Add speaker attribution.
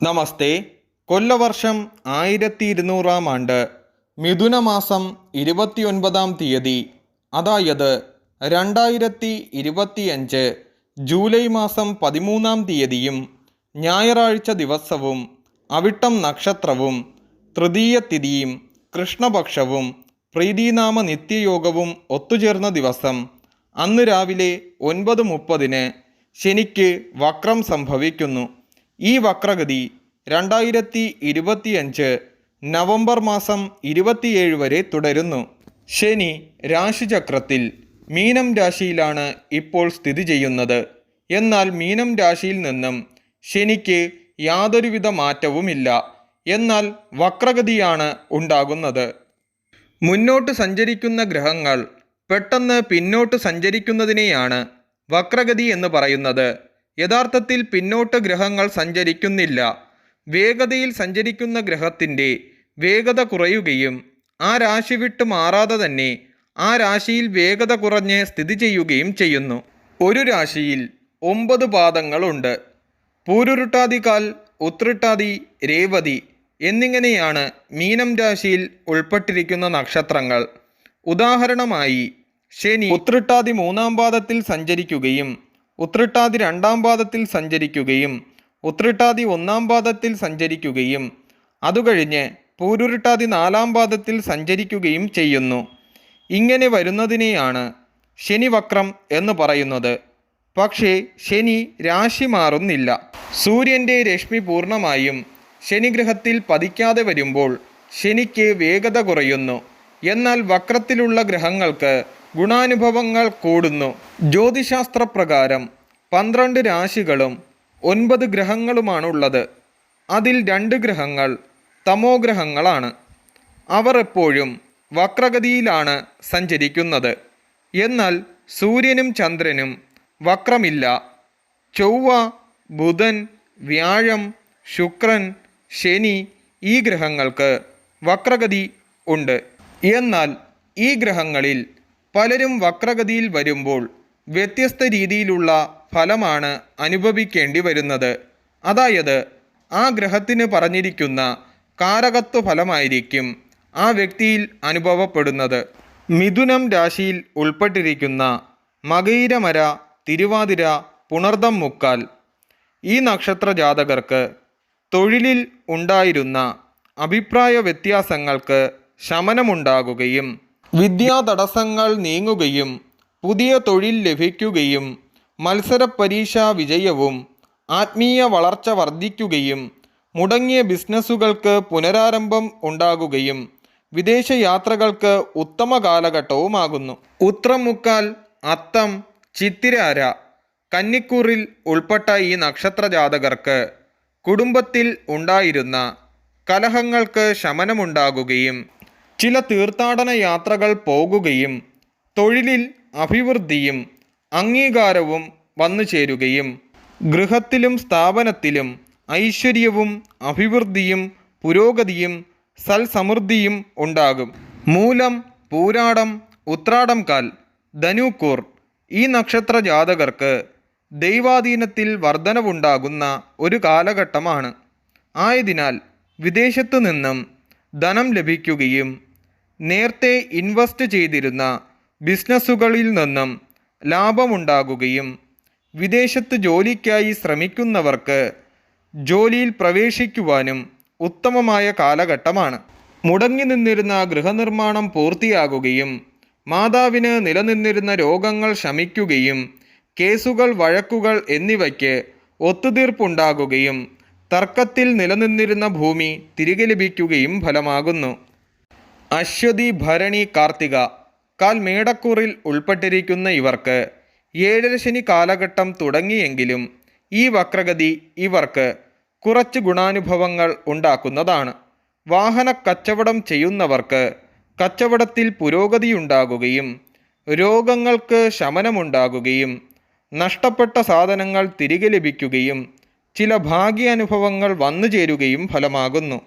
Speaker 1: നമസ്തേ. കൊല്ലവർഷം 1200 ആണ്ട് മിഥുനമാസം 29 തീയതി, അതായത് 2025 ജൂലൈ മാസം 13 തീയതിയും ഞായറാഴ്ച ദിവസവും അവിട്ടം നക്ഷത്രവും തൃതീയ തിഥിയും കൃഷ്ണപക്ഷവും പ്രീതിനാമ നിത്യയോഗവും ഒത്തുചേർന്ന ദിവസം അന്ന് രാവിലെ 9:30 ശനിക്ക് വക്രം സംഭവിക്കുന്നു. ഈ വക്രഗതി 2025 നവംബർ മാസം 27 വരെ തുടരുന്നു. ശനി രാശിചക്രത്തിൽ മീനം രാശിയിലാണ് ഇപ്പോൾ സ്ഥിതി ചെയ്യുന്നത്. എന്നാൽ മീനം രാശിയിൽ നിന്നും ശനിക്ക് യാതൊരുവിധ മാറ്റവുമില്ല. എന്നാൽ വക്രഗതിയാണ് ഉണ്ടാകുന്നത്. മുന്നോട്ട് സഞ്ചരിക്കുന്ന ഗ്രഹങ്ങൾ പെട്ടെന്ന് പിന്നോട്ട് സഞ്ചരിക്കുന്നതിനെയാണ് വക്രഗതി എന്ന് പറയുന്നത്. യഥാർത്ഥത്തിൽ പിന്നോട്ട് ഗ്രഹങ്ങൾ സഞ്ചരിക്കുന്നില്ല. വേഗതയിൽ സഞ്ചരിക്കുന്ന ഗ്രഹത്തിൻ്റെ വേഗത കുറയുകയും ആ രാശി വിട്ട് മാറാതെ തന്നെ ആ രാശിയിൽ വേഗത കുറഞ്ഞ് സ്ഥിതി ചെയ്യുകയും ചെയ്യുന്നു. ഒരു രാശിയിൽ 9 പാദങ്ങളുണ്ട്. പൂരുരുട്ടാതികാൽ, ഉത്രട്ടാതി, രേവതി എന്നിങ്ങനെയാണ് മീനം രാശിയിൽ ഉൾപ്പെട്ടിരിക്കുന്ന നക്ഷത്രങ്ങൾ. ഉദാഹരണമായി ശനി ഉത്രട്ടാതി 3-ാം പാദത്തിൽ സഞ്ചരിക്കുകയും ഉത്രട്ടാതി 2-ാം പാദത്തിൽ സഞ്ചരിക്കുകയും ഉത്രട്ടാതി 1-ാം പാദത്തിൽ സഞ്ചരിക്കുകയും അതുകഴിഞ്ഞ് പൂരുരുട്ടാതി 4-ാം പാദത്തിൽ സഞ്ചരിക്കുകയും ചെയ്യുന്നു. ഇങ്ങനെ വരുന്നതിനെയാണ് ശനിവക്രം എന്ന് പറയുന്നത്. പക്ഷേ ശനി രാശി മാറുന്നില്ല. സൂര്യൻ്റെ രശ്മി പൂർണ്ണമായും ശനിഗ്രഹത്തിൽ പതിക്കാതെ വരുമ്പോൾ ശനിക്ക് വേഗത കുറയുന്നു. എന്നാൽ വക്രത്തിലുള്ള ഗ്രഹങ്ങൾക്ക് ഗുണാനുഭവങ്ങൾ കൂടുന്നു. ജ്യോതിശാസ്ത്രപ്രകാരം 12 രാശികളും 9 ഗ്രഹങ്ങളുമാണുള്ളത്. അതിൽ 2 ഗ്രഹങ്ങൾ തമോ ഗ്രഹങ്ങളാണ്. അവർ എപ്പോഴും വക്രഗതിയിലാണ് സഞ്ചരിക്കുന്നത്. എന്നാൽ സൂര്യനും ചന്ദ്രനും വക്രമില്ല. ചൊവ്വ, ബുധൻ, വ്യാഴം, ശുക്രൻ, ശനി ഈ ഗ്രഹങ്ങൾക്ക് വക്രഗതി ഉണ്ട്. എന്നാൽ ഈ ഗ്രഹങ്ങളിൽ പലരും വക്രഗതിയിൽ വരുമ്പോൾ വ്യത്യസ്ത രീതിയിലുള്ള ഫലമാണ് അനുഭവിക്കേണ്ടി വരുന്നത്. അതായത് ആ ഗ്രഹത്തിന് പറഞ്ഞിരിക്കുന്ന കാരകത്വ ഫലമായിരിക്കും ആ വ്യക്തിയിൽ അനുഭവപ്പെടുന്നത്. മിഥുനം രാശിയിൽ ഉൾപ്പെട്ടിരിക്കുന്ന മകയിരമര, തിരുവാതിര, പുണർദം മുക്കാൽ ഈ നക്ഷത്ര ജാതകർക്ക് തൊഴിലിൽ ഉണ്ടായിരുന്ന അഭിപ്രായ വ്യത്യാസങ്ങൾക്ക് ശമനമുണ്ടാകുകയും വിദ്യാ തടസ്സങ്ങൾ നീങ്ങുകയും പുതിയ തൊഴിൽ ലഭിക്കുകയും മത്സര പരീക്ഷാ വിജയവും ആത്മീയ വളർച്ച വർദ്ധിക്കുകയും മുടങ്ങിയ ബിസിനസ്സുകൾക്ക് പുനരാരംഭം ഉണ്ടാകുകയും വിദേശ യാത്രകൾക്ക് ഉത്തമ കാലഘട്ടവുമാകുന്നു. ഉത്രം മുക്കാൽ, അത്തം, ചിത്തിരാര, കന്നിക്കൂറിൽ ഉൾപ്പെട്ട ഈ നക്ഷത്ര ജാതകർക്ക് കുടുംബത്തിൽ ഉണ്ടായിരുന്ന കലഹങ്ങൾക്ക് ശമനമുണ്ടാകുകയും ചില തീർത്ഥാടന യാത്രകൾ പോകുകയും തൊഴിലിൽ അഭിവൃദ്ധിയും അംഗീകാരവും വന്നു ചേരുകയും ഗൃഹത്തിലും സ്ഥാപനത്തിലും ഐശ്വര്യവും അഭിവൃദ്ധിയും പുരോഗതിയും സൽസമൃദ്ധിയും ഉണ്ടാകും. മൂലം, പൂരാടം, ഉത്രാടം കാൽ, ധനുക്കൂർ ഈ നക്ഷത്ര ജാതകർക്ക് ദൈവാധീനത്തിൽ വർധനവുണ്ടാകുന്ന ഒരു കാലഘട്ടമാണ്. ആയതിനാൽ വിദേശത്തു നിന്നും ധനം ലഭിക്കുകയും നേരത്തെ ഇൻവെസ്റ്റ് ചെയ്തിരുന്ന ബിസിനസ്സുകളിൽ നിന്നും ലാഭമുണ്ടാകുകയും വിദേശത്ത് ജോലിക്കായി ശ്രമിക്കുന്നവർക്ക് ജോലിയിൽ പ്രവേശിക്കുവാനും ഉത്തമമായ കാലഘട്ടമാണ്. മുടങ്ങി നിന്നിരുന്ന ഗൃഹനിർമ്മാണം പൂർത്തിയാകുകയും മാതാവിന് നിലനിന്നിരുന്ന രോഗങ്ങൾ ശമിക്കുകയും കേസുകൾ, വഴക്കുകൾ എന്നിവയ്ക്ക് ഒത്തുതീർപ്പുണ്ടാകുകയും തർക്കത്തിൽ നിലനിന്നിരുന്ന ഭൂമി തിരികെ ലഭിക്കുകയും ഫലമാകുന്നു. അശ്വതി, ഭരണി, കാർത്തിക കാൽ മേടക്കൂറിൽ ഉൾപ്പെട്ടിരിക്കുന്ന ഇവർക്ക് 7 ശനി കാലഘട്ടം തുടങ്ങിയെങ്കിലും ഈ വക്രഗതി ഇവർക്ക് കുറച്ച് ഗുണാനുഭവങ്ങൾ ഉണ്ടാക്കുന്നതാണ്. വാഹന കച്ചവടം ചെയ്യുന്നവർക്ക് കച്ചവടത്തിൽ പുരോഗതിയുണ്ടാകുകയും രോഗങ്ങൾക്ക് ശമനമുണ്ടാകുകയും നഷ്ടപ്പെട്ട സാധനങ്ങൾ തിരികെ ലഭിക്കുകയും ചില ഭാഗ്യാനുഭവങ്ങൾ വന്നു ചേരുകയും ഫലമാകുന്നു.